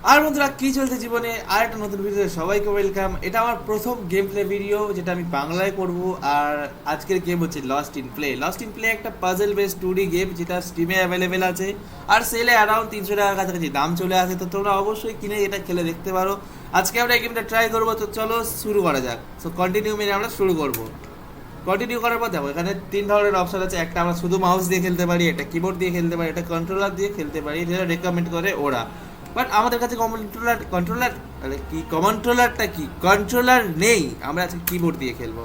আর বন্ধুরা কি চলছে জীবনে আর একটা নতুন ভিডিওতে সবাইকে ওয়েলকাম। এটা আমার প্রথম গেম প্লে ভিডিও যেটা আমি বাংলায় করব। আর আজকের গেম হচ্ছে লস্ট ইন প্লে একটা পাজল বেস 2D গেম যেটা স্টিমে অ্যাভেলেবেল আছে আর সেলে অ্যারাউন্ড 300 টাকার কাছাকাছি দাম চলে আসে, তো তোমরা অবশ্যই কিনে এটা খেলে দেখতে পারো। আজকে আমরা এই গেমটা ট্রাই করবো, তো চলো শুরু করা যাক। সো কন্টিনিউ মেনে আমরা শুরু করবো। কন্টিনিউ করার পর দেখো এখানে তিন ধরনের অপশন আছে। একটা আমরা শুধু মাউস দিয়ে খেলতে পারি, একটা কিবোর্ড দিয়ে খেলতে পারি, একটা কন্ট্রোলার দিয়ে খেলতে পারি, যেটা রেকমেন্ড করে ওরা। বাট আমাদের কাছে কন্ট্রোলার নেই, আমরা আজকে কিবোর্ড দিয়ে খেলবো।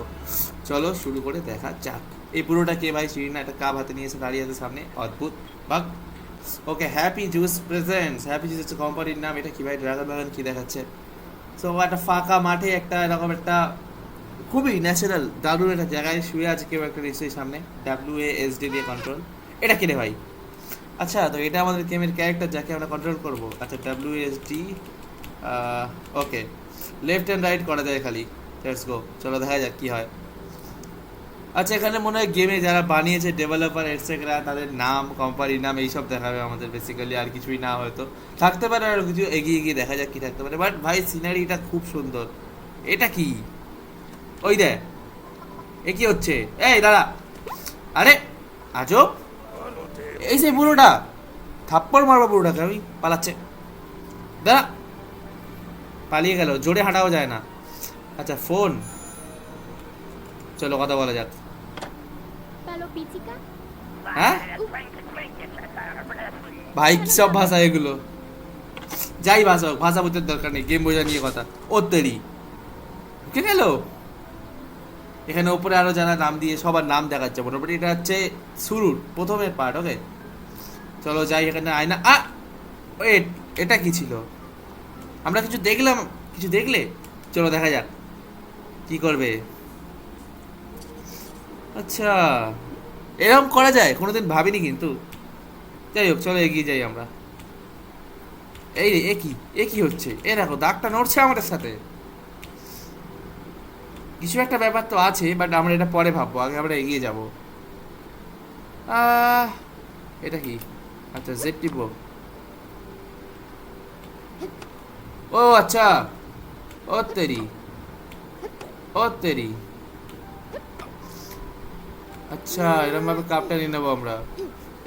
চলো শুরু করে দেখা যাক। এই পুরোটা কে ভাই? শিরিনা একটা কাপ হাতে নিয়ে এসে দাঁড়িয়ে আছে সামনে, অদ্ভুত বাক। Okay, happy juice presents. Happy juice হচ্ছে কোম্পানির নাম। এটা কি ভাই? ড্রাগন বাগান কি দেখাচ্ছে? সো একটা ফাঁকা মাঠে একটা এরকম একটা খুবই ন্যাচারাল দারুণ একটা জায়গায় শুয়ে আছে কেউ একটা নিশ্চয়ই সামনে। WASD দিয়ে কন্ট্রোল। এটা কিনে ভাই? আচ্ছা, তো এটা আমাদের গেমের ক্যারেক্টার যাকে আমরা কন্ট্রোল করব। আচ্ছা, WASD। Okay, left and right করা যায় খালি। লেটস গো, চলো দেখা যাক কি হয়। আচ্ছা, এখানে মনে হয় গেমে যারা বানিয়েছে ডেভেলপার এটসেট্রা তাদের নাম, কোম্পানির নাম এইসব দেখাবে আমাদের বেসিক্যালি, আর কিছুই না। হয়তো থাকতে পারে আর কিছু, এগিয়ে গিয়ে দেখা যাক কি থাকতে পারে। বাট ভাই সিনারিটা খুব সুন্দর। এটা কি? ওই দে, এ কি হচ্ছে? এই দাঁড়া, আরে আজব। এই সেই বুড়োটা, থাপ্পড় মারবো বুড়োটাকে আমি। পালাচ্ছে, দাঁড়া। পালিয়ে গেল, জোরে হাঁটাও যায় না। আচ্ছা ফোন, চলো কথা বলা যাক। Palo Pizzica? হ্যাঁ ভাই, কি সব ভাষা এগুলো? যাই ভাষা হোক, ভাষা বোঝার দরকার নেই, গেম বোঝা নিয়ে কথা। ও তেরি, কে গেল? এখানে উপরে আরো যারা নাম দিয়ে সবার নাম দেখাচ্ছে মোটামুটি। এটা হচ্ছে শুরুর প্রথমের পার্ট। ওকে, চলো যাই। এখানে আয়না ওয়েট, এটা কি ছিল? আমরা কিছু দেখলাম? কিছু দেখলে? চলো দেখা যাক কি করবে। আচ্ছা, এরকম করা যায় কোনোদিন ভাবিনি কিন্তু। যাই হোক, চলো এগিয়ে যাই আমরা। এই রে, এ কি হচ্ছে? এ দেখো দাগটা নড়ছে আমাদের সাথে। কিছু একটা ব্যাপার তো আছে, বাট আমরা এটা পরে ভাববো, আগে আমরা এগিয়ে যাব। আহ এটা কি? আচ্ছা, জেড টিপো। ও আচ্ছা, ও তেরি, ও তেরি। আচ্ছা, এরকম ভাবে কাপটা নিয়ে নেবো আমরা।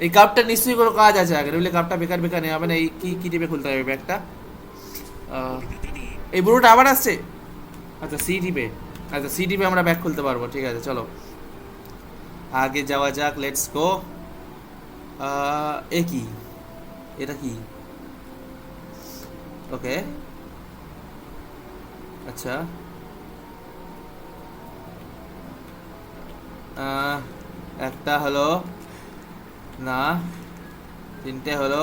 এই কাপটা নিশ্চয়ই কোনো কাজ আছে আগে, নইলে কাপটা বেকার বেকার নেওয়া হবে না। এই কি কি টিপে খুলতে হবে ব্যাগটা? এই বুড়োটা আবার আসছে। আচ্ছা সি টিপে, আচ্ছা সি টিপে আমরা ব্যাগ খুলতে পারবো। ঠিক আছে, চলো আগে যাওয়া যাক। Let's go. এ কি? এটা কি? ওকে, আচ্ছা। আহ, একটা হলো না, তিনটে হলো।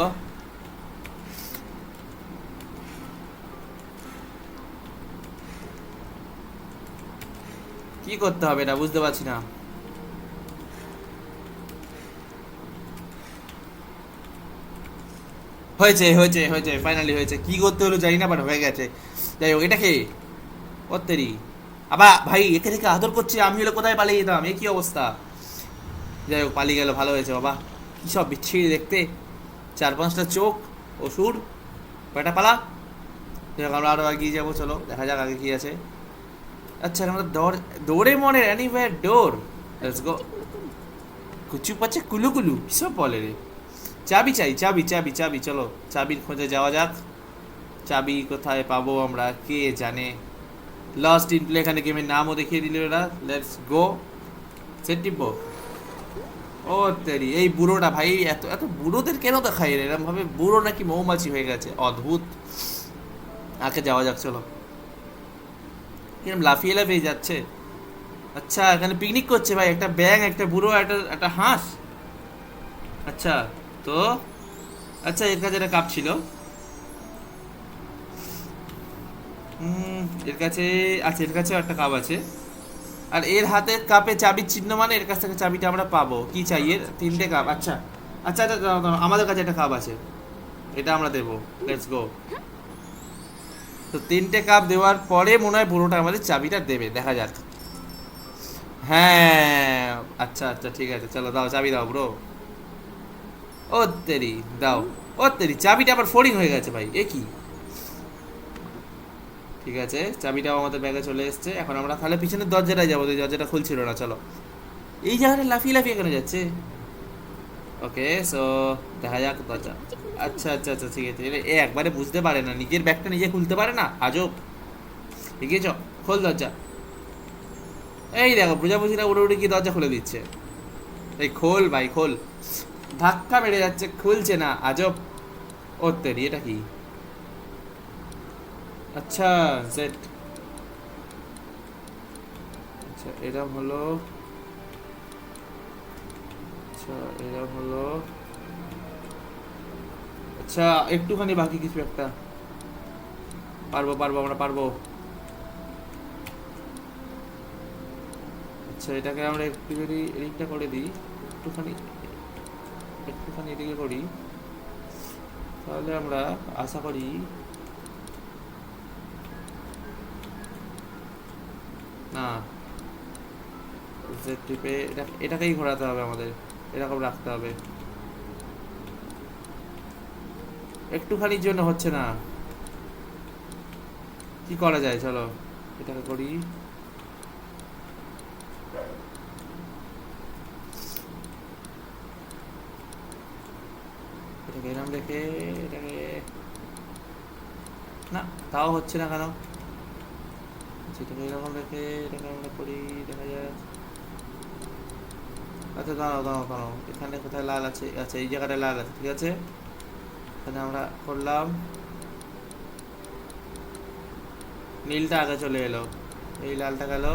কি করতে হবে এটা বুঝতে পারছি না। হয়েছে হয়েছে হয়েছে, ফাইনালি হয়েছে। কি করতে হলো জানি না, বাট হয়ে গেছে। যাই হোক, এটা কে? ওত্তেরি, আবার ভাই একে থেকে আদর করছে। আমি হলে কোথায় পালিয়ে যেতাম, এ কি অবস্থা? যাই হোক, পালিয়ে গেল, ভালো হয়েছে বাবা। কি সব বিচ্ছিরি দেখতে, চার পাঁচটা চোখ, অসুর, কয়টা পালা। যাই হোক, আমরা আরো এগিয়ে যাবো, চলো দেখা যাক আগে কি আছে। আচ্ছা, আমরা দৌড়ে মনে অ্যানিওয়্যার ডোর। Let's go. কুচু পাচ্ছে কুলু কুলু, কি সব বলে রে? চাবি চাই, চাবি চাবি চাবি, চলো চাবির খোঁজে যাওয়া যাক। চাবি কোথায় পাবো আমরা কে জানে। লস্ট ইন প্লে, এখানে গেমের নামও দেখিয়ে দিল ওরা। Let's go, set টিপবো। ও তেরি, এই বুড়োটা ভাই, এত এত বুড়োদের কেন দেখায় এরকম ভাবে? বুড়ো নাকি মৌমাছি হয়ে গেছে, অদ্ভুত। আগে যাওয়া যাক, চলো। কিরম লাফিয়ে লাফিয়ে যাচ্ছে। আচ্ছা, এখানে পিকনিক করছে ভাই, একটা ব্যাঙ, একটা বুড়ো, একটা একটা হাঁস। আচ্ছা, তো আচ্ছা, এর কাছে একটা কাপ ছিল। এর কাছে আছে, এর কাছেও একটা কাপ আছে। আর এর হাতের কাপে চাবির চিহ্ন, মানে এর কাছ থেকে চাবিটা আমরা পাবো। কি চাই এর? তিনটে কাপ। আচ্ছা আচ্ছা আচ্ছা, দাঁড়াও, দাঁড়াও, আমাদের কাছে একটা কাপ আছে, এটা আমরা দেবো। Let's go. তো তিনটে কাপ দেওয়ার পরে মনে হয় পুরোটা আমাদের চাবিটা দেবে, দেখা যাক। হ্যাঁ, আচ্ছা আচ্ছা, ঠিক আছে, চলো দাও চাবি দাও ব্রো। ও তেরি, দাও। ও তেরি, চাবিটা আবার ফোল্ডিং হয়ে গেছে ভাই, এ কি? ঠিক আছে, চাবিটাও আমাদের ব্যাগে চলে এসেছে। এখন আমরা তাহলে পিছনের দরজাটায় যাবো, ওই দরজাটা খুলছিল না। চলো, এই জায়গাটা লাফিয়ে লাফিয়ে কেন যাচ্ছে? ওকে, সো দেখা যাক দরজা। আচ্ছা আচ্ছা আচ্ছা, ঠিক আছে। এ একবারে বুঝতে পারে না, নিজের ব্যাগটা নিজে খুলতে পারে না, আজব। এগিয়ে চ, খোল দরজা। এই দেখো প্রজাপতিরা উড়ে উড়ে কি দরজা খুলে দিচ্ছে। এই খোল ভাই খোল, ধাক্কা মেরে যাচ্ছে, খুলছে না, আজব। ও তেরি, এটা কি? আচ্ছা সেট, আচ্ছা এরম হলো, আচ্ছা এরম হলো, আচ্ছা একটুখানি বাকি কিছু একটা। পারবো পারবো, আমরা পারবো। আচ্ছা এটাকে আমরা একটু যদি এদিকটা করে দিই, একটুখানি, একটুখানি এদিকে করি, তাহলে আমরা আশা করি না, জেড টিপে এটাকেই ঘোরাতে হবে আমাদের, এরকম রাখতে হবে। একটুখানির জন্য হচ্ছে না, কি করা যায়? চলো এটাকে করি। এটাকে এরম রেখে এটাকে, না তাও হচ্ছে না কেন? আচ্ছা, এটাকে এরকম রেখে এটাকে আমরা করি, দেখা যায়। আচ্ছা দাঁড়াও দাঁড়াও দাঁড়াও, এখানে কোথায় লাল আছে? আচ্ছা এই জায়গাটায় লাল আছে, ঠিক আছে। এখানে আমরা করলাম, নীলটা আগে চলে এলো, এই লালটা গেল,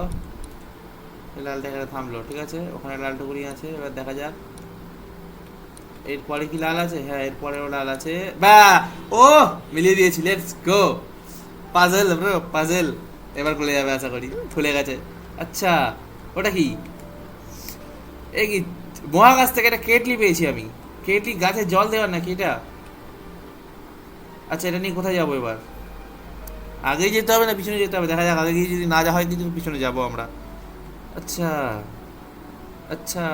এই লালটা এখানে থামলো, ঠিক আছে। ওখানে লালটুকুনি আছে, এবার দেখা যাক এরপরে কি লাল আছে। হ্যাঁ এরপরেও লাল আছে, বা ও মিলিয়ে দিয়েছি, let's go. Puzzle bro, puzzle. এবার খুলে যাবে আশা করি, খুলে গেছে। আচ্ছা ওটা কি? এই কি মহাকাশ থেকে একটা কেটলি পেয়েছি আমি। কেটলি গাছে জল দেওয়ার নাকি এটা? আচ্ছা এটা নিয়ে কোথায় যাবো এবার? আগেই যেতে হবে না পিছনে যেতে হবে? দেখা যাক, আগে গিয়ে যদি না যা হয় কিন্তু পিছনে যাবো আমরা। আচ্ছা আচ্ছা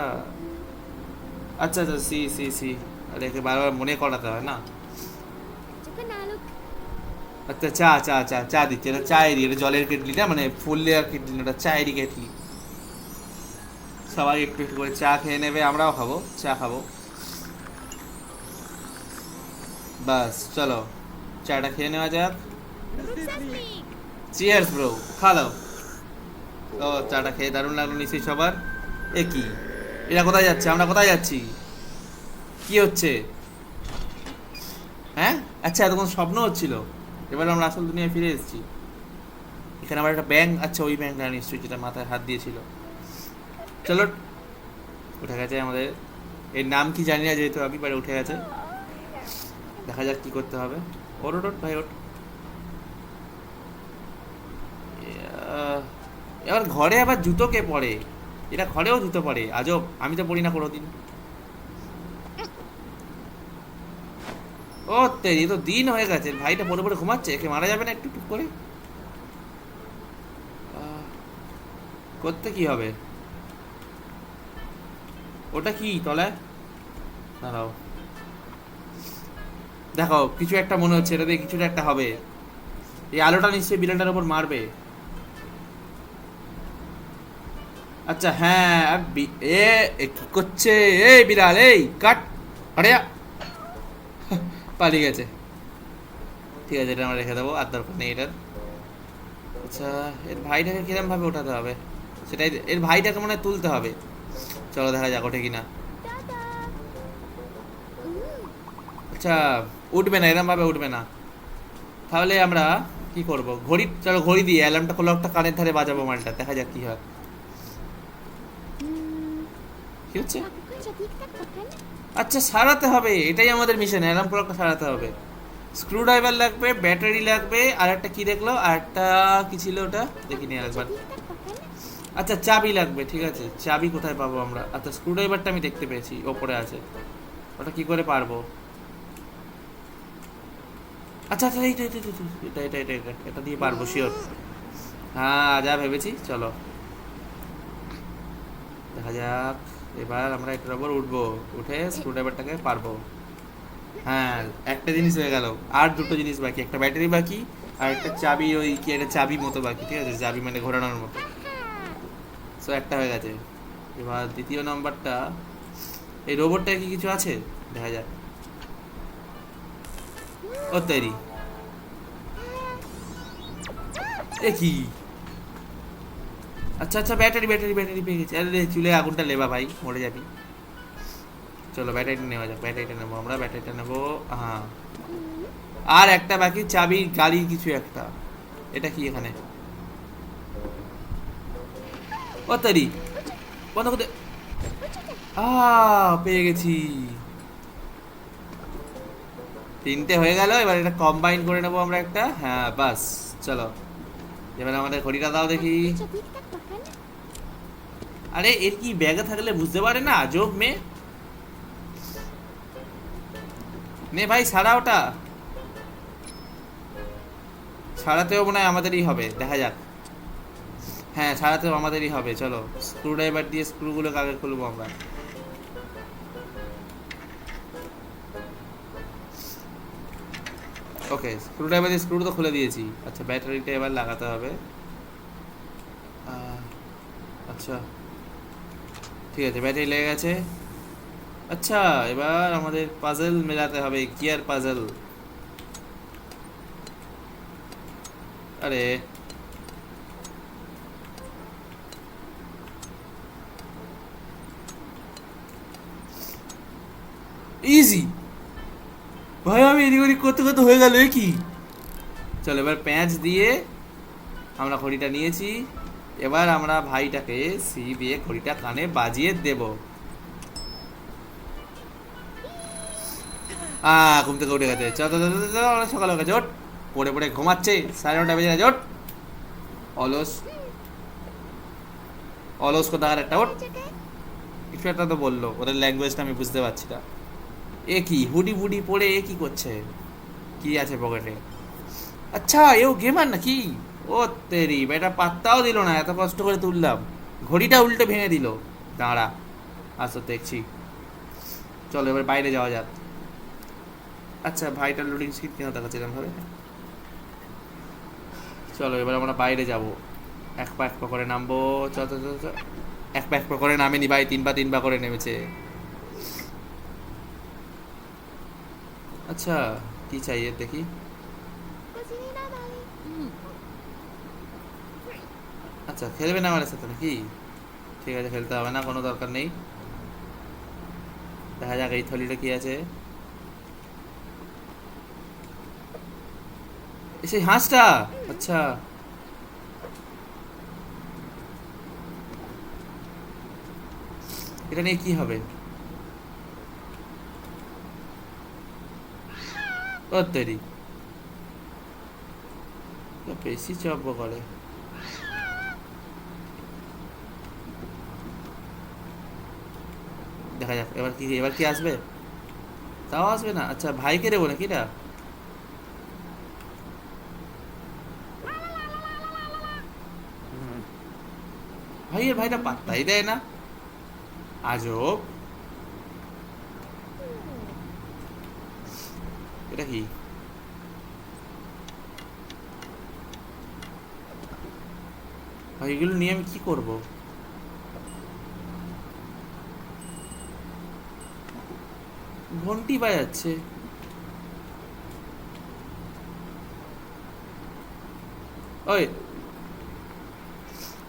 আচ্ছা আচ্ছা, সি সি সি, আরে একে বারবার মনে করাতে হয় না। Tsaka nalog. আচ্ছা চা চা চা চা দিচ্ছে, এটা চায়েরই, এটা জলের কেটলি না, মানে ফুল লেয়ার কেটলি না, এটা চায়েরই কেটলি। সবাই একটু একটু করে চা খেয়ে নেবে, আমরাও খাবো, চা খাবো। বাস চলো, চাটা খেয়ে নেওয়া যাক। Sasmig! চিয়ার্স ব্রো, খালো। ও চাটা খেয়ে দারুণ লাগলো নিশ্চয়ই সবার। এ কি, এরা কোথায় যাচ্ছে? আমরা কোথায় যাচ্ছি? কি হচ্ছে? হ্যাঁ আচ্ছা, এতক্ষণ স্বপ্ন হচ্ছিল, এবার আমরা আসল দুনিয়ায় ফিরে এসেছি। এখানে আবার একটা ব্যাংক, আচ্ছা ওই ব্যাংকটা নিশ্চয়ই যেটা মাথায় হাত দিয়েছিল। চলো, উঠে গেছে আমাদের, এর নাম কি জানি না যেহেতু আমি, বাড়ি উঠে গেছে। দেখা যাক কি করতে হবে। ওট ওট ওট ভাই ওট। এবার ঘরে আবার জুতো কে পরে? এটা ঘরেও জুতো পরে, আজব, আমি তো পরি না কোনোদিন। ও তেরি, তো দিন হয়ে গেছে, ভাইটা পড়ে পড়ে ঘুমাচ্ছে, একে মারা যাবে না একটু টুক করে? করতে কি হবে? ওটা কি তলায়? দাঁড়াও, দেখো কিছু একটা মনে হচ্ছে, এটা দিয়ে কিছুটা একটা হবে। এই আলোটা নিশ্চয়ই বিড়ালটার উপর মারবে। আচ্ছা হ্যাঁ, এ কি করছে? এই বিড়াল, এই কাট, আরে পালিয়ে গেছে। ঠিক আছে, এটা আমরা রেখে দেবো, আর দরকার নেই এটার। আচ্ছা এর ভাইটাকে কিরম ভাবে ওঠাতে হবে সেটাই, এর ভাইটাকে মনে হয় তুলতে হবে। চলো দেখা যাক ওঠে কিনা। Tada! আচ্ছা উঠবে না, এরম ভাবে উঠবে না। তাহলে আমরা কি করব? ঘড়ি, চলো ঘড়ি দিয়ে অ্যালার্মটা ক্লকটা কানের ধারে বাজাবো মালটা, দেখা যাক কি হয়। কি হচ্ছে? Melakukan sa TikTok bukan? আচ্ছা সারাতে হবে, এটাই আমাদের মিশন, অ্যালার্ম ক্লকটা সারাতে হবে। স্ক্রু ড্রাইভার লাগবে, ব্যাটারি লাগবে, আর একটা কি দেখলো, আর একটা কি ছিল ওটা দেখিনি Sa একবার। TikTok bukan? আচ্ছা চাবি লাগবে, ঠিক আছে, চাবি কোথায় পাবো আমরা? আচ্ছা স্ক্রু ড্রাইভারটা আমি দেখতে পেয়েছি, ওপরে আছে। ওটা কি করে পারবো? আচ্ছা আচ্ছা, এইটা এইটা এইটা এটা এটা এটা এটা এটা দিয়ে পারবো শিওর। হ্যাঁ যা ভেবেছি, চলো দেখা যাক। এবার আমরা একটু ওপর উঠবো, উঠে স্ক্রু ড্রাইভারটাকে পারবো। হ্যাঁ একটা জিনিস হয়ে গেল, আর দুটো জিনিস বাকি, একটা ব্যাটারি বাকি, আর একটা চাবি, ওই কি একটা চাবি মতো বাকি, ঠিক আছে, চাবি মানে ঘোরানোর মতো। সো একটা হয়ে গেছে। এবার দ্বিতীয় নাম্বারটা, এই রোবটটায় কি কিছু আছে দেখা যাক। ও তৈরি, এ কি, আচ্ছা আচ্ছা ব্যাটারি ব্যাটারি ব্যাটারি পেয়ে গেছি। আরে চুলে আগুনটা লেবা ভাই, মরে যাবি। চলো ব্যাটারিটা নেওয়া যাক, ব্যাটারিটা নেবো আমরা, ব্যাটারিটা নেবো। হ্যাঁ, আর একটা বাকি চাবি, গাড়ি কিছু একটা। এটা কি এখানে, ও তৈরি, বন্ধ করতে। পেয়ে গেছি, তিনটে হয়ে গেল। এবার এটা কম্বাইন করে নেবো আমরা একটা। হ্যাঁ বাস, চলো এবার আমাদের ঘড়িটা দাও দেখি। मुझे अभी तक पकड़ना। আরে এর কি ব্যাগে থাকলে বুঝতে পারে না, আজব মেয়ে। নে ভাই সারা ওটা, সারাতেও মনে হয় আমাদেরই হবে, দেখা যাক। হ্যাঁ সারাতেও আমাদেরই হবে। চলো স্ক্রু ড্রাইভার দিয়ে স্ক্রুগুলো আগে খুলবো আমরা। ওকে, স্ক্রু ড্রাইভার দিয়ে স্ক্রু তো খুলে দিয়েছি। আচ্ছা ব্যাটারিটা এবার লাগাতে হবে। আচ্ছা ঠিক আছে, ব্যাটারি লেগে গেছে। আচ্ছা এবার আমাদের পাজল মেলাতে হবে, গিয়ার পাজল। আরে ইজি ভাই, আমি এদিক ওদিক করতে করতে হয়ে গেল, এ কি। চলো এবার প্যাঁচ দিয়ে আমরা ঘড়িটা নিয়েছি। এবার আমরা ভাইটাকে সি দিয়ে ঘড়িটা কানে বাজিয়ে দেব। ঘুম থেকে উঠে গেছে, চল চল চল চল, অনেক সকাল হয়ে গেছে, ওঠ। পড়ে পড়ে ঘুমাচ্ছে, 9:30 বেজে গেছে, ওঠ। অলস অলস কোথাকার একটা, ওঠ। जगह কিছু একটা তো বললো, ওদের ল্যাঙ্গুয়েজটা আমি বুঝতে পারছি না। এ কি হুডি বুডি পরে এ কি করছে, কি আছে পকেটে। আচ্ছা এও গেমার নাকি। ও তেরি বেটা, পাত্তাও দিল না, এত কষ্ট করে তুললাম, ঘড়িটা উল্টে ভেঙে দিল। দাঁড়া, আসো দেখছি। চলো এবার বাইরে যাওয়া যাক। আচ্ছা ভাইটার লোডিং স্ক্রিন কেন দেখাচ্ছে এরকম ভাবে। চলো এবার আমরা বাইরে যাব, এক পা এক পা করে নামবো। চল চল চল চল। এক পা এক পা করে নামেনি ভাই, 3 পা করে নেমেছে। আচ্ছা কি চাই এর দেখি। कुछ नहीं ना वाली। আচ্ছা খেলবে না আমার সাথে নাকি, ঠিক আছে খেলতে হবে না, কোনো দরকার নেই। দেখা যাক এই থলিটা কি আছে। সেই হাঁসটা, আচ্ছা এটা নিয়ে কি হবে। ও তৈরি, বেশি চপ করে। দেখা যাক এবার কি, এবার কি আসবে, তাও আসবে না। আচ্ছা ভাইকে দেবো নাকি এটা। ভাইয়ের ভাইটা পাত্তাই দেয় না, আজব। এটা কি, ভাই এগুলো নিয়ে আমি কি করব। ঘন্টি বাজাচ্ছে, ওই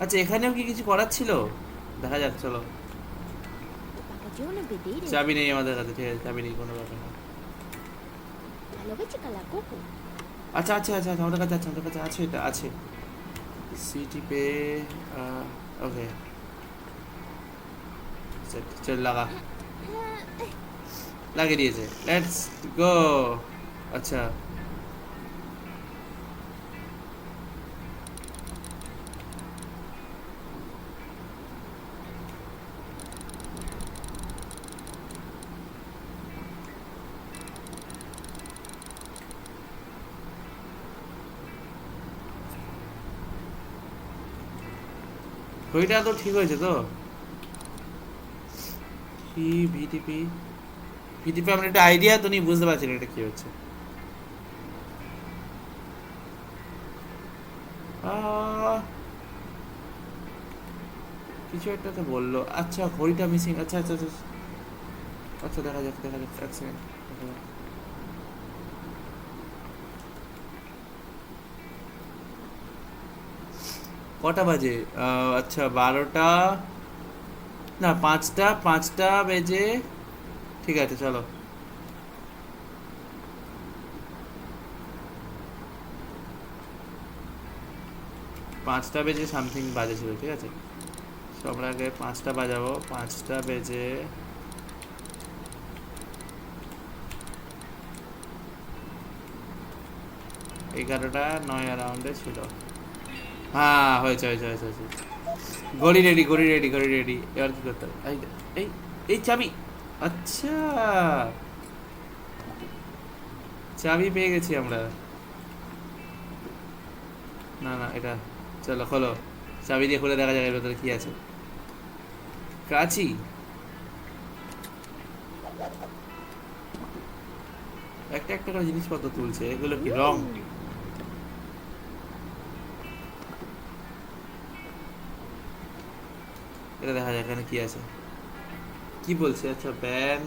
আচ্ছা এখানেও কি কিছু করার ছিল, দেখা যাক। চলো Bagaimana na bidiri? চাবি নেই আমাদের কাছে, ঠিক আছে চাবি নেই, কোনো ব্যাপার না। Kalau kecil kalau kuku. আচ্ছা আচ্ছা আচ্ছা আচ্ছা, আমাদের কাছে আছে, আমাদের কাছে আছে, এটা আছে। সিটি পে, ওকে চল লাগা, লাগিয়ে দিয়েছে, লেটস গো। আচ্ছা ঘড়িটা তো ঠিক হয়েছে তো। কি ভিটিপি, ভিটিপি আমরা একটা আইডিয়া তো নিয়ে বুঝতে পারছি না এটা কি হচ্ছে। আহ, কিছু একটা তো বললো। আচ্ছা ঘড়িটা মিসিং। আচ্ছা আচ্ছা আচ্ছা আচ্ছা, দেখা যাক দেখা যাক, এক সেকেন্ড। কটা বাজে? আচ্ছা 12টা, না 5টা বেজে। ঠিক আছে চলো। 5টা বেজে সামথিং বাজে ছিল, ঠিক আছে। তো আমরা আগে 5টা বাজাবো। 5টা বেজে 11টা 9 অ্যারাউন্ডে ছিল। হ্যাঁ হয়েছে হয়েছে হয়েছে হয়েছে। ঘড়ি রেডি, ঘড়ি রেডি, ঘড়ি রেডি। এবার কি করতে হবে? এই এই চাবি। আচ্ছা, চাবি পেয়ে গেছি আমরা। না না, এটা চলো খোলো। চাবি দিয়ে খুলে দেখা যাক এর ভেতরে কি আছে। কাঁচি। একটা একটা করে জিনিসপত্র তুলছে, এগুলো কি রং? এটা দেখা যাক এখানে কি আছে, কি বলছে। আচ্ছা ব্যান,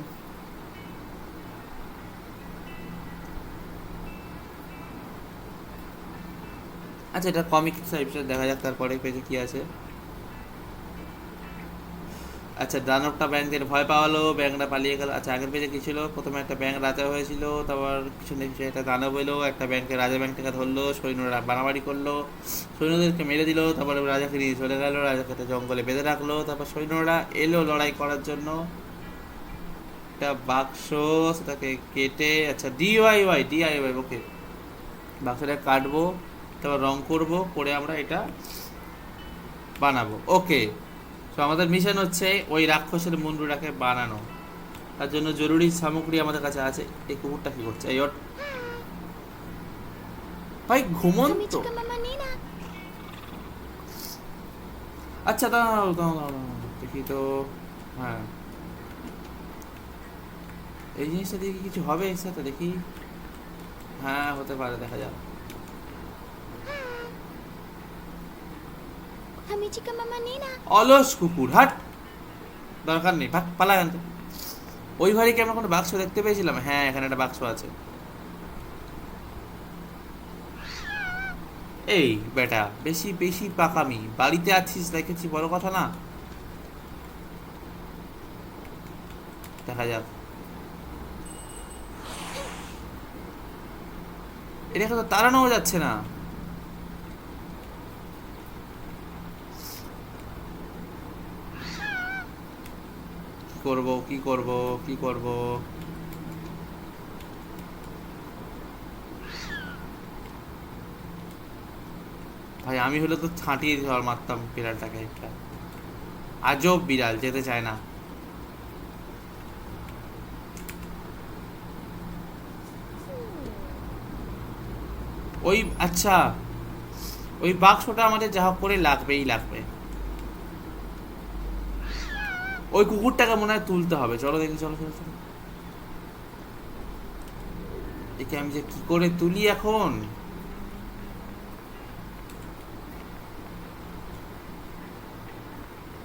আচ্ছা এটা কমিক টাইপসের, দেখা যাক তারপরে পেজে কি আছে। আচ্ছা দানবটা ব্যাংক দিয়ে ভয় পাওয়ালো, ব্যাংকটা পালিয়ে গেল। আচ্ছা আগের পেজে কি ছিল? প্রথমে একটা ব্যাংক রাজা হয়েছিল, তারপর কিছু না কিছু একটা দানব এলো, একটা ব্যাংকে রাজা ব্যাংকটাকে ধরলো, সৈন্যরা বাড়াবাড়ি করলো, সৈন্যদেরকে মেরে দিল, তারপরে রাজাকে নিয়ে চলে গেল, রাজাকে একটা জঙ্গলে বেঁধে রাখলো, তারপর সৈন্যরা এলো লড়াই করার জন্য। একটা বাক্স, সেটাকে কেটে, আচ্ছা ডিআইওয়াই ডিআইওয়াই, ওকে বাক্সটা কাটবো, তারপর রং করব, করে আমরা এটা বানাবো। ওকে, তো আমাদের মিশন হচ্ছে ওই রাক্ষসের মুন্ডুটাকে বানানো। তার জন্য জরুরি সামগ্রী আমাদের কাছে আছে। এই কুকুরটা কি করছে? এই ওর ভাই ঘুমন্ত। Kami chika mama Nina. আচ্ছা দাঁড়াও দাঁড়াও দাঁড়াও, দেখি তো। হ্যাঁ, এই জিনিসটা দিয়ে কি কিছু হবে এর সাথে? দেখি। হ্যাঁ হতে পারে, দেখা যাক। Kami chika mama Nina. অলস কুকুর, হাট, দরকার নেই, ভাগ পালা এখান থেকে। ওই ঘরে কি আমরা কোনো বাক্স দেখতে পেয়েছিলাম? হ্যাঁ এখানে একটা বাক্স আছে। এই বেটা, বেশি বেশি পাকামি। বাড়িতে আছিস দেখেছি, বড় কথা না। দেখা যাক। এটাকে তো তাড়ানোও যাচ্ছে না। কি করব কি করব কি করব? ভাই আমি হলে তো ছাঁটিয়ে ধর মারতাম বিড়ালটাকে। একটা আজব বিড়াল, যেতে চায় না। ওই আচ্ছা, ওই বাক্সটা আমাদের যা হোক করে লাগবেই লাগবে। ওই কুকুরটাকে মনে হয় তুলতে হবে। চলো দেখি, চলো চলো চলো। একে আমি যে কি করে তুলি এখন?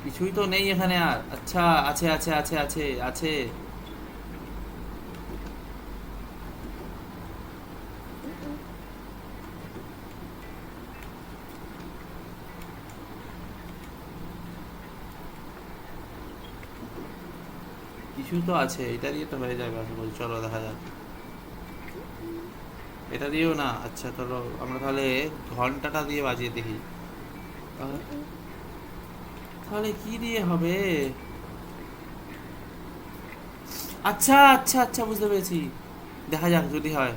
কিছুই তো নেই এখানে আর। আচ্ছা আছে আছে আছে আছে আছে। কিছু তো আছে, এটা দিয়ে তো হয়ে যাবে আশা করি। চলো দেখা যাক। এটা দিয়েও না। আচ্ছা চলো আমরা তাহলে ঘন্টাটা দিয়ে বাজিয়ে দেখি। তাহলে কি দিয়ে হবে? আচ্ছা আচ্ছা আচ্ছা, বুঝতে পেরেছি। দেখা যাক যদি হয়।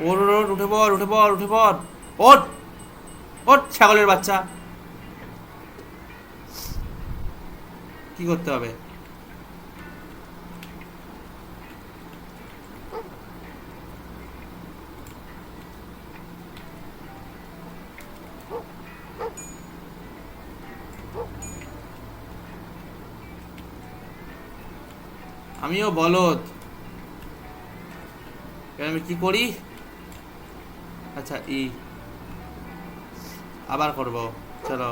ওর ওর ওর, উঠে পড় উঠে পড় উঠে পড়। ওঠ ওঠ ছাগলের বাচ্চা। কি করতে হবে? আমিও বলদ, এবার আমি কি করি? আচ্ছা আবার করব, চলো।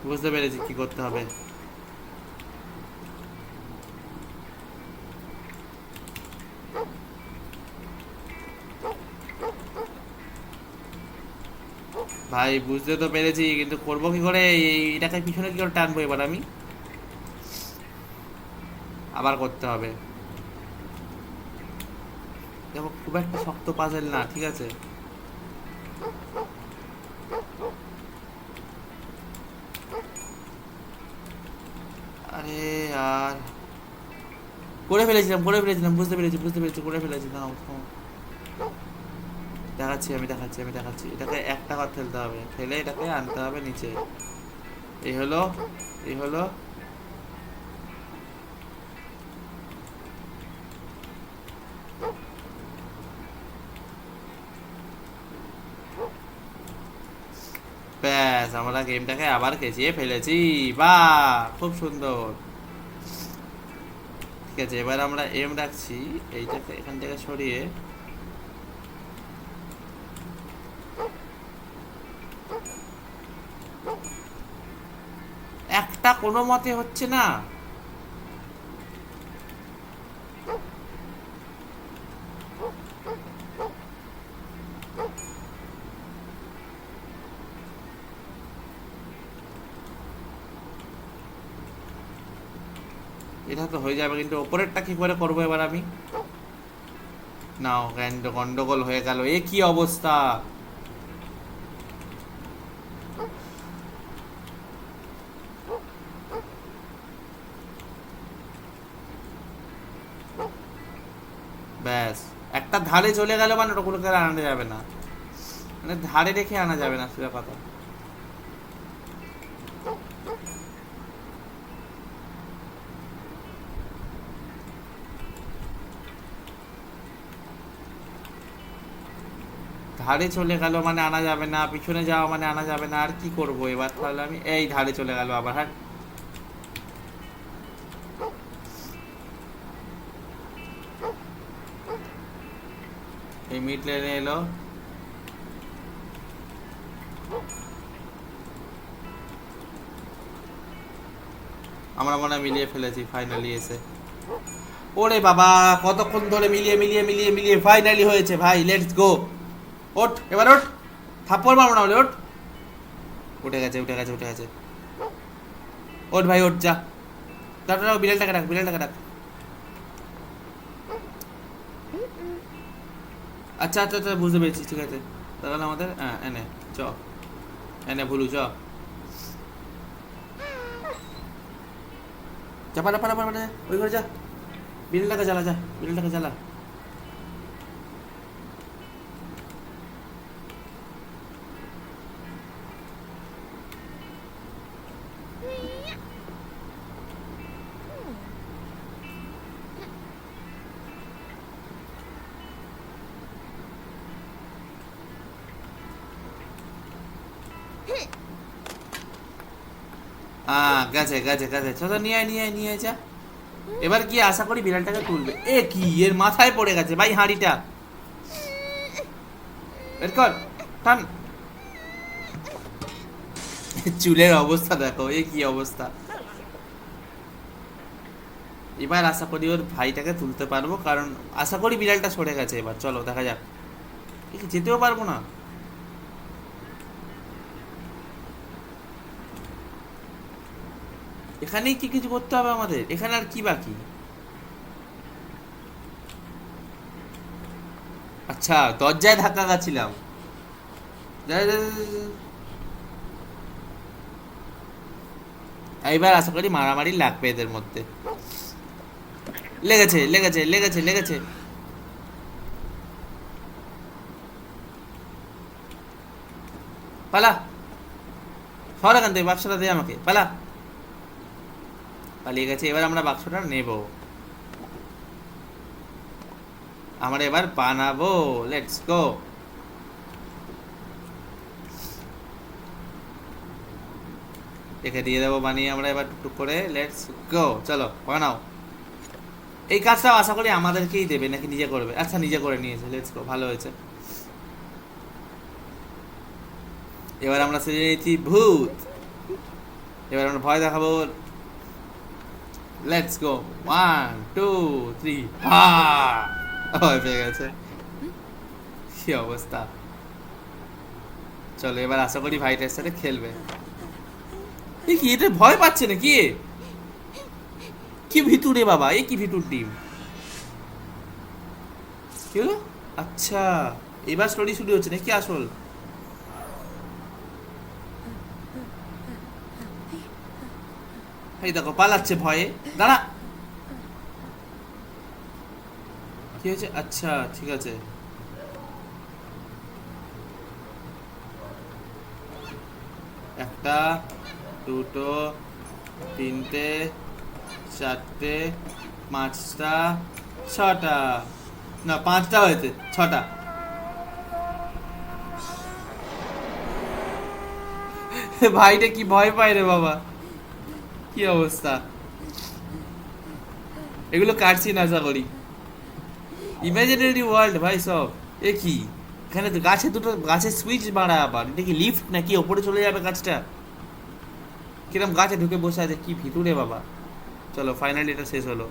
বুঝতে পেরেছি কি করতে হবে। ভাই বুঝতে তো পেরেছি, কিন্তু করবো কি করে? এটাকে পিছনে কি করে টানবো এবার আমি? আবার করতে হবে। দেখো খুব একটা শক্ত পাজেল না, ঠিক আছে। আরে আর করে ফেলেছিলাম, বুঝতে পেরেছি করে ফেলেছি। না দেখাচ্ছি। এটাকে একটা ঘর ঠেলতে হবে, ঠেলে এটাকে আনতে হবে নিচে। এই হলো। ব্যাস, আমরা গেমটাকে আবার কেচিয়ে ফেলেছি। বাহ, খুব সুন্দর। ঠিক আছে, এবার আমরা এম রাখছি। এইটাকে এখান থেকে সরিয়ে একটা কোনো মতে হচ্ছে না। এটা তো হয়ে যাবে, কিন্তু ওপরেরটা কি করে করবো এবার আমি? নাও, গন্ডগোল হয়ে গেল। এ কি অবস্থা! ব্যাস, একটা ধারে চলে গেল মানে ওগুলোকে আর আনা যাবে না, মানে ধারে রেখে আনা যাবে না, সেটা কথা। ধারে চলে গেল মানে আনা যাবে না, পিছনে যাওয়া মানে আনা যাবে না। আর কি করব এবার তাহলে আমি? এই ধারে চলে গেল আবার। হ্যাঁ, এই মিড লেনে এলো। আমরা মনে হয় মিলিয়ে ফেলেছি ফাইনালি এসে। ওরে বাবা, কতক্ষণ ধরে মিলিয়ে ফাইনালি হয়েছে ভাই। Let's go. ওঠ এবার, ওঠ। থাপ্পড় মারবো না বলে, ওঠ। উঠে গেছে। ওঠ ভাই, ওঠ, যা। দাঁড়াও, বিড়ালটাকে ডাক। আচ্ছা, বুঝতে পেরেছি, ঠিক আছে। তাহলে আমাদের এনে এনে ভুলু পালা ওই করে যা। বিড়ালটাকে জ্বালা। গেছে। চলো, নিয়ে আয় যা। এবার কি আশা করি বিড়ালটাকে তুলবে। এ কি, এর মাথায় পড়ে গেছে ভাই হাঁড়িটা। বের কর, টান। চুলের অবস্থা দেখো, এ কি অবস্থা। এবার আশা করি ওর ভাইটাকে তুলতে পারবো, কারণ আশা করি বিড়ালটা সরে গেছে। এবার চলো দেখা যাক। যেতেও পারবো না। এখানেই কি কিছু করতে হবে আমাদের? এখানে আর কি বাকি? আচ্ছা, দরজায় ধাক্কা খাচ্ছিলাম। এইবার আশা করি মারামারি লাগবে এদের মধ্যে। লেগেছে। পালা, সর এখান থেকে, বাক্সটা দে আমাকে, পালিয়ে গেছে। এবার আমরা বাক্সটা নেব, আমরা এবার বানাবো। Let's go. একে দিয়ে দেবো বানিয়ে আমরা এবার টুকটুক করে। লেটস গো, চলো বানাও। এই কাজটাও আশা করি আমাদেরকেই দেবে নাকি নিজে করবে? আচ্ছা নিজে করে নিয়েছে, লেটস গো, ভালো হয়েছে। এবার আমরা সেজে নিয়েছি ভূত। এবার আমরা ভয় দেখাবো। লেটস গো, 1 2 3 ভয় পেয়ে গেছে, কি অবস্থা। চলো এবার আশা করি ভাইটার সাথে খেলবে। এই কি, এটা ভয় পাচ্ছে না কি? কি ভিতুরে বাবা, এই কি ভিতুর ডিম, কি হলো? আচ্ছা এবার স্টোরি শুরু হচ্ছে নাকি আসল? এই দেখো পালাচ্ছে ভয়ে, দাঁড়া। কি হয়েছে? আচ্ছা ঠিক আছে, একটা, দুটো, তিনটে, চারটে, পাঁচটা, ছটা, না পাঁচটা হয়েছে, ছটা। ভাইটা কি ভয় পায় রে বাবা, কি অবস্থা। এগুলো কাটছি না আশা করি, ইমাজিনারি ওয়ার্ল্ড ভাই সব। এ কি, এখানে তো গাছে দুটো গাছের সুইচ মারা, আবার এটা কি লিফট নাকি ওপরে চলে যাবে গাছটা? কিরম গাছে ঢুকে বসে আছে, কি ভিতরে বাবা। চলো ফাইনালি এটা শেষ হলো।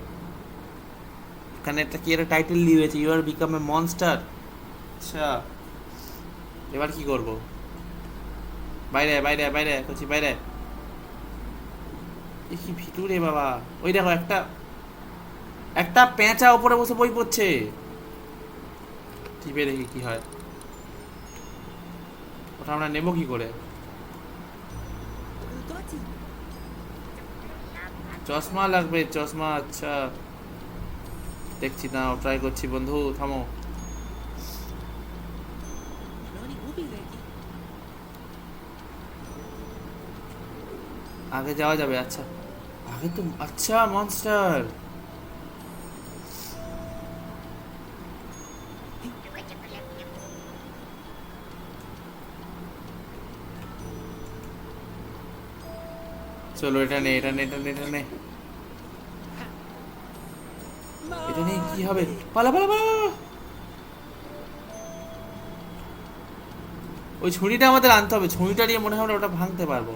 এখানে একটা কি একটা টাইটেল দিয়েছে, you are become a monster. আচ্ছা এবার কি করব? বাইরে বাইরে বাইরে করছি, বাইরে। এ কি ভিতরে বাবা, ওই দেখো একটা একটা পেঁচা উপরে বসে বই পড়ছে, টিপে দেখি কি হয়। ওটা আমরা নেবো কি করে? চশমা লাগবে, চশমা, আচ্ছা দেখছি না, ট্রাই করছি বন্ধু, থামো। আগে যাওয়া যাবে, আচ্ছা আগে তো, আচ্ছা মনস্টার। চলো এটা নে, এটা নে, এটা নে, এটা নে, এটা নেই কি হবে? পালা পালা পালা পালা। ওই ছুরিটা আমাদের আনতে হবে, ছুরিটা নিয়ে মনে হয় আমরা ওটা ভাঙতে পারবো।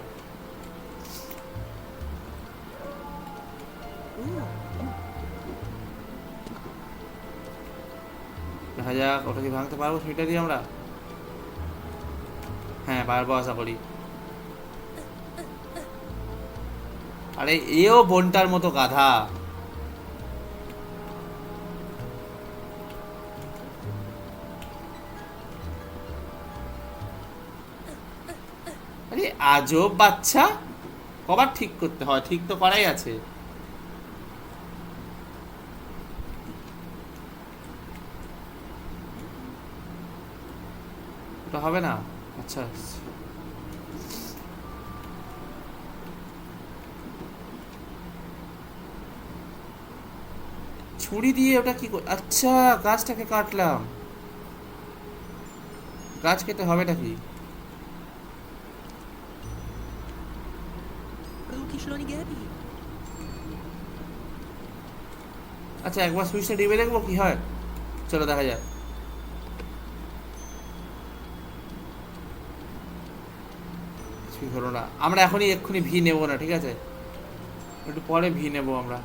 দেখা যাক ওটা কি ভাঙতে পারবো ছুরিটা দিয়ে আমরা। হ্যাঁ পারবো আশা করি। আরে এও বোনটার মতো গাধা। আরে আজব বাচ্চা, কবার ঠিক করতে হয়? ঠিক তো করাই আছে। ওটা হবে না, আচ্ছা ছুরি দিয়ে ওটা কি আচ্ছা গাছটাকে কাটলাম, গাছ কেটে হবেটা কি? আচ্ছা একবার সুইচটা টিপে দেখবো কি হয়, চলো দেখা যাক। কিছুই হলো না, আমরা এখনই এক্ষুনি ভি নেবো না, ঠিক আছে একটু পরে ভি নেবো আমরা।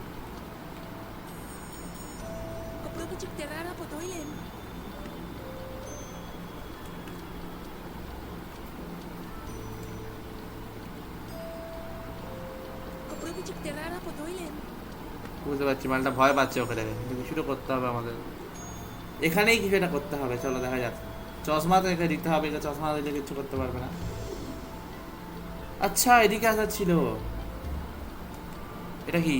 বুঝতে পারছি মালটা ভয় পাচ্ছে ওকে দেখে, কিন্তু কিছুটা করতে হবে আমাদের, এখানেই কিছু একটা করতে হবে, চলো দেখা যাক। চশমা তো একে দিতে হবে, চশমা দিলে কিছু করতে পারবে না। আচ্ছা এদিকে আসার ছিল, এটা কি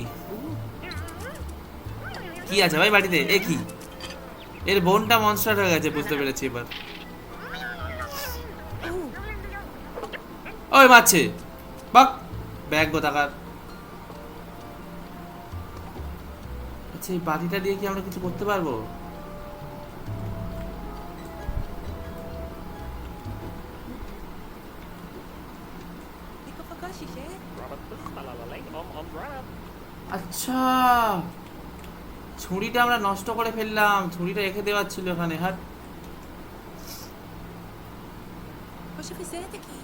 কি আছে ভাই বাড়িতে? এ কি, এর বোনটা মনস্টার হয়ে গেছে, বুঝতে পেরেছি এবার। ওই মারছে, বাক ব্যাগ গো টাকার। আচ্ছা এই বাটিটা দিয়ে কি আমরা কিছু করতে পারবো? şişe. আচ্ছা, ছুরিটা আমরা নষ্ট করে ফেললাম, ছুরিটা রেখে দেওয়ার ছিল এখানে। হ্যাঁ, Hoş fizete aqui.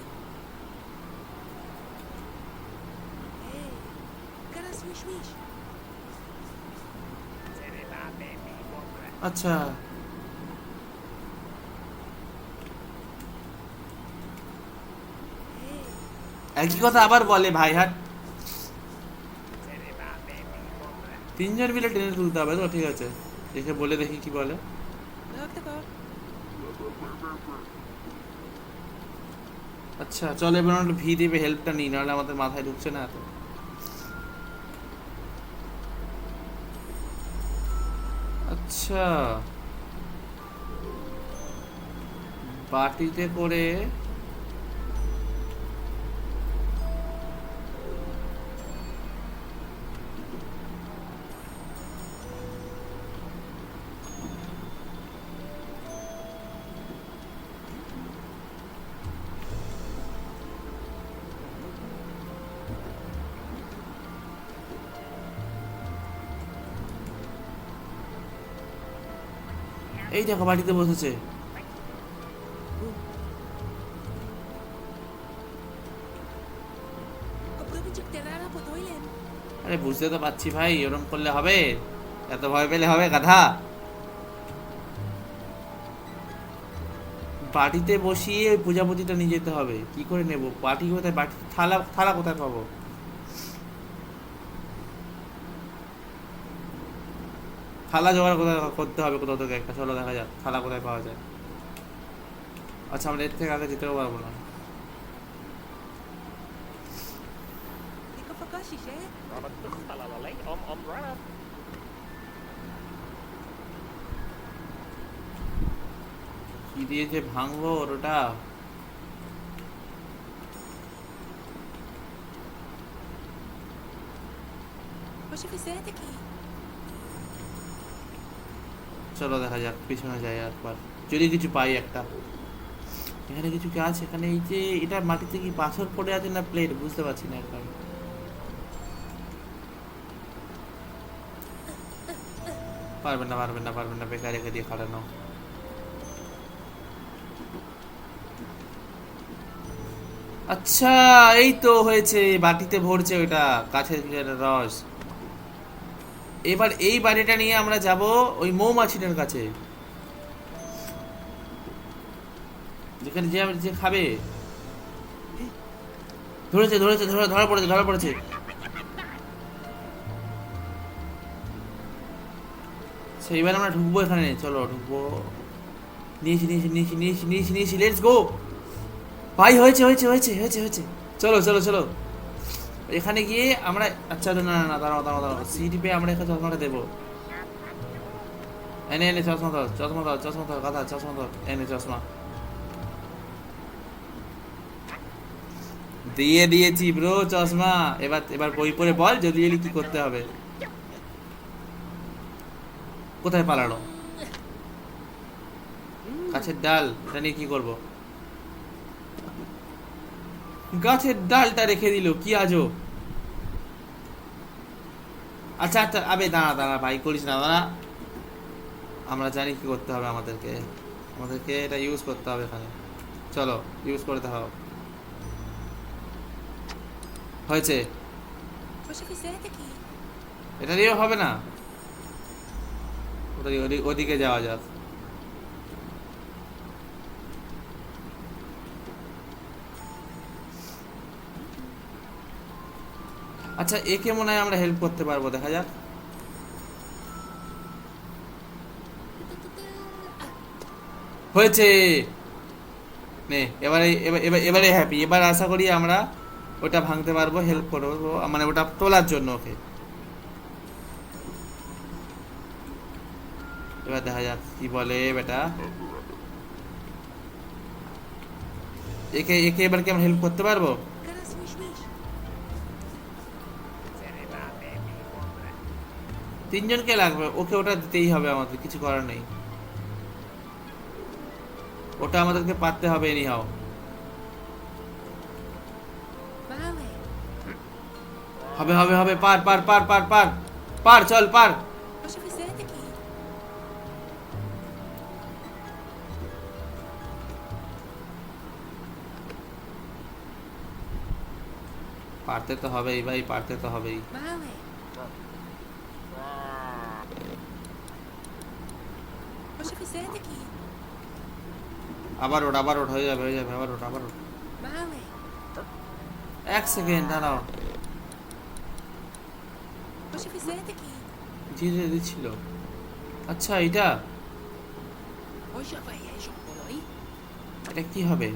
Ei, cara swish swish. আচ্ছা, Ei, একই কথা আবার বলে ভাই। হাট, তিনজন মিলে টেনে তুলতে হবে তো, ঠিক আছে, দেখে বলে দেখি কি বলে। leuk te koop. আচ্ছা চলো, এবার আমরা ভি দেবে হেল্পটা নিই, নাহলে আমাদের মাথায় ঢুকছে না এত। আচ্ছা, বাটিতে করে এই দেখো বাটিতে বসেছে। Kapıda çık terara po toilet. আরে বুঝতে তো পারছি ভাই, ওরম করলে হবে? এত ভয় পেলে হবে গাধা? বাটিতে বসিয়ে ওই প্রজাপতিটা নিয়ে যেতে হবে। কি করে নেব? বাটি কোথায়? বাটি থালা, থালা কোথায় পাবো? থালা জোগাড় কোথায় করতে হবে কোথাও থেকে একটা। চলো দেখা যাক থালা কোথায় পাওয়া যায়। আচ্ছা, আমরা এর থেকে আগে যেতেও পারবো না। Ika faka şişe. কি দিয়ে যে ভাঙবো ওটা? Hoş fizete aqui. চলো দেখা যাক, পিছনে যাই একবার, যদি কিছু পাই একটা। এখানে কিছু কি আছে? এখানে এই যে এটা মাটিতে কি পাথর পড়ে আছে না প্লেট, বুঝতে পারছি না একদম। পারবেন না, পারবেন না, পারবেন না, বেকার রেখে দিয়ে খাটানো। আচ্ছা, এই তো হয়েছে, বাটিতে ভরছে ওটা গাছের রস। এবার এই বাড়িটা নিয়ে আমরা যাব ওই মৌমাছিটার কাছে, যেখানে যে যে খাবে। ধরেছে, ধরেছে, ধরা পড়েছে, ধরা পড়েছে। সেইবার আমরা ঢুকবো এখানে, চলো ঢুকবো। নিয়েছি, নিয়েছি, নিয়েছি, নিয়েছি, নিয়েছি, নিয়েছি, লেটস গো ভাই। হয়েছে, হয়েছে, হয়েছে, হয়েছে, হয়েছে। চলো চলো চলো, এখানে গিয়ে আমরা, আচ্ছা না না না, দাঁড়াও দাঁড়াও দাঁড়াও, সিট পেয়ে আমরা এখানে চশমাটা দেবো। এনে এনে চশমা ধর, চশমা ধর, চশমা ধর, গাধা চশমা ধর, এনে চশমা দিয়ে দিয়েছি ব্রো চশমা। এবার এবার বই পড়ে বল যদি এলি কি করতে হবে। কোথায় পালালো? গাছের ডাল, এটা নিয়ে কি করবো? গাছের ডালটা রেখে দিল, কি আজো। আচ্ছা আচ্ছা, আবে দাঁড়া দাঁড়া ভাই, করিস না, দাঁড়া। আমরা জানি কি করতে হবে আমাদেরকে, আমাদেরকে এটা ইউজ করতে হবে এখানে। চলো ইউজ করতে হবে। হয়েছে, Hoş fizete aqui. এটা দিয়েও হবে না, ওদিকে যাওয়া যাক। আচ্ছা, একে মনে হয় আমরা হেল্প করতে পারবো, দেখা যাক। হয়েছে, নে এবারে, এবারে হ্যাপি। এবার আশা করি আমরা ওটা ভাঙতে পারবো, হেল্প করবো, মানে ওটা তোলার জন্য ওকে। এবার দেখা যাক কি বলে বেটা। একে একে এবার কি আমরা হেল্প করতে পারবো? Cara swish swish. তিনজনকে লাগবে, ওকে ওটা দিতেই হবে আমাদের, কিছু করার নেই। ওটা আমাদেরকে পারতে হবে এনিহাও। Vale. হবে হবে হবে, পার পার পার পার পার পার, চল পার। Poxa, fizeram aqui. পারতে তো হবেই ভাই, পারতে তো হবেই। Vale. Poxa, fizeram aqui. আবার ওঠ, আবার ওঠ, হয়ে যাবে হয়ে যাবে, আবার ওঠ আবার ওঠ। Vale. 1 সেকেন্ড দাঁড়াও। Poxa, fizeram aqui. ধীরে দিচ্ছিল। আচ্ছা এটা Poxa, vai, é João Boroi. এটা কি হবে?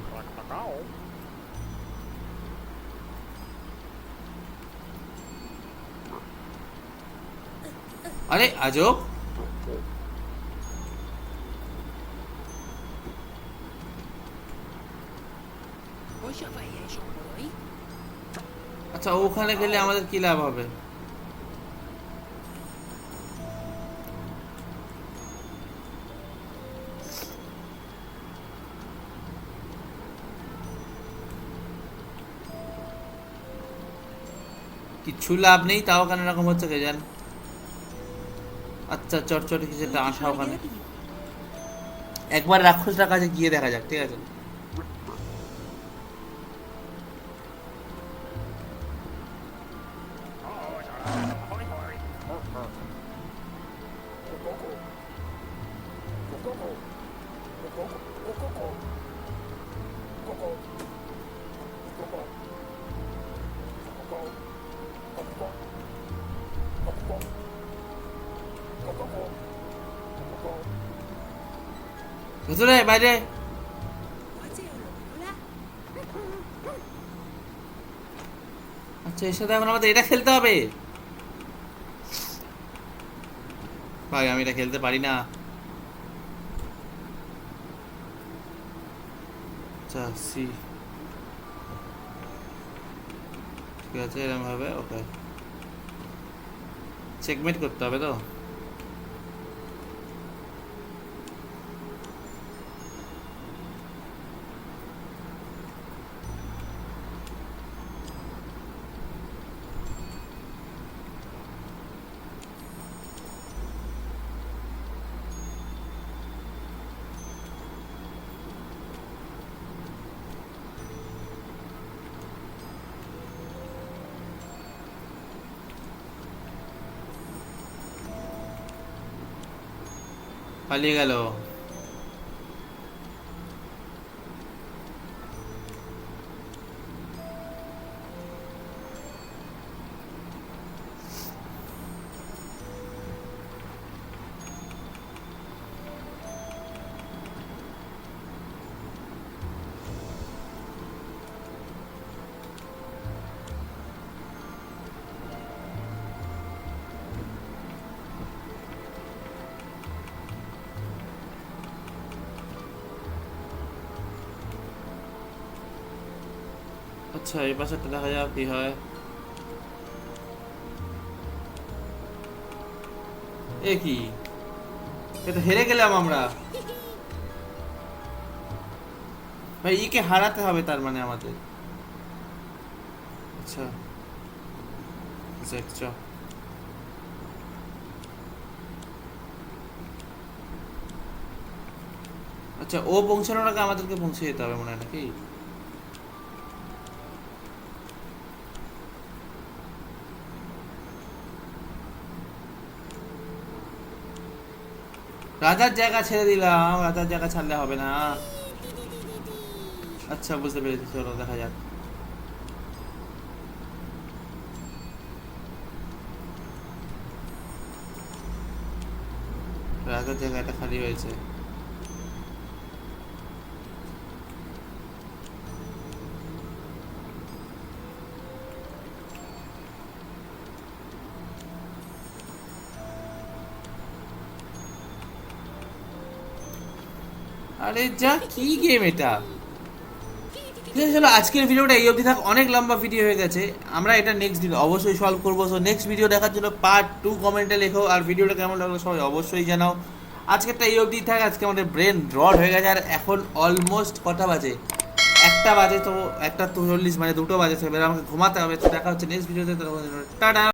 আরে আজব। Poxa, vai, é João Boroi. আচ্ছা ওখানে গেলে আমাদের কি লাভ হবে? কিচ্ছু লাভ নেই, তাও কেন এরকম হচ্ছে কে জান। আচ্ছা চটচটে কিছু একটা আঠা ওখানে। একবার রাক্ষসটার কাছে গিয়ে দেখা যাক, ঠিক আছে? ভেতরে বাইরে। Pode ser, olá. আচ্ছা এর সাথে এখন আমাদের এটা খেলতে হবে। ভাই আমি এটা খেলতে পারি না। আচ্ছা সি, ঠিক আছে এরকম হবে। ওকে চেকমেট করতে হবে তো। পালিয়ে গেল। আচ্ছা এই পাশেরটা দেখা যাক কি হয়। এ কি, এ তো হেরে গেলাম আমরা। ভাই ইকে হারাতে হবে তার মানে আমাদের। আচ্ছা আচ্ছা আচ্ছা ও পৌঁছানোর আগে আমাদেরকে পৌঁছে যেতে হবে মনে হয় নাকি? রাজার জায়গা ছেড়ে দিলাম, রাজার জায়গা ছাড়লে হবে না। আচ্ছা বুঝতে পেরেছি, চলো দেখা যাক। রাজার জায়গাটা খালি হয়েছে। আরে যা কি গেম এটা। ঠিক আছে চলো আজকের ভিডিওটা এই অবধি থাক, অনেক লম্বা ভিডিও হয়ে গেছে। আমরা এটা নেক্সট দিন অবশ্যই সলভ করবো। সো নেক্সট ভিডিও দেখার জন্য পার্ট 2 কমেন্টে লেখো। আর ভিডিওটা কেমন লাগলো সবাই অবশ্যই জানাও। আজকেরটা এই অবধি থাক। আজকে আমাদের ব্রেন রড হয়ে গেছে। আর এখন অলমোস্ট কটা বাজে, 1টা একটা বাজে, তো 1:40 মানে 2টো বাজে, তো এবার আমাকে ঘুমাতে হবে। তো দেখা হচ্ছে নেক্সট ভিডিওতে, টাটা।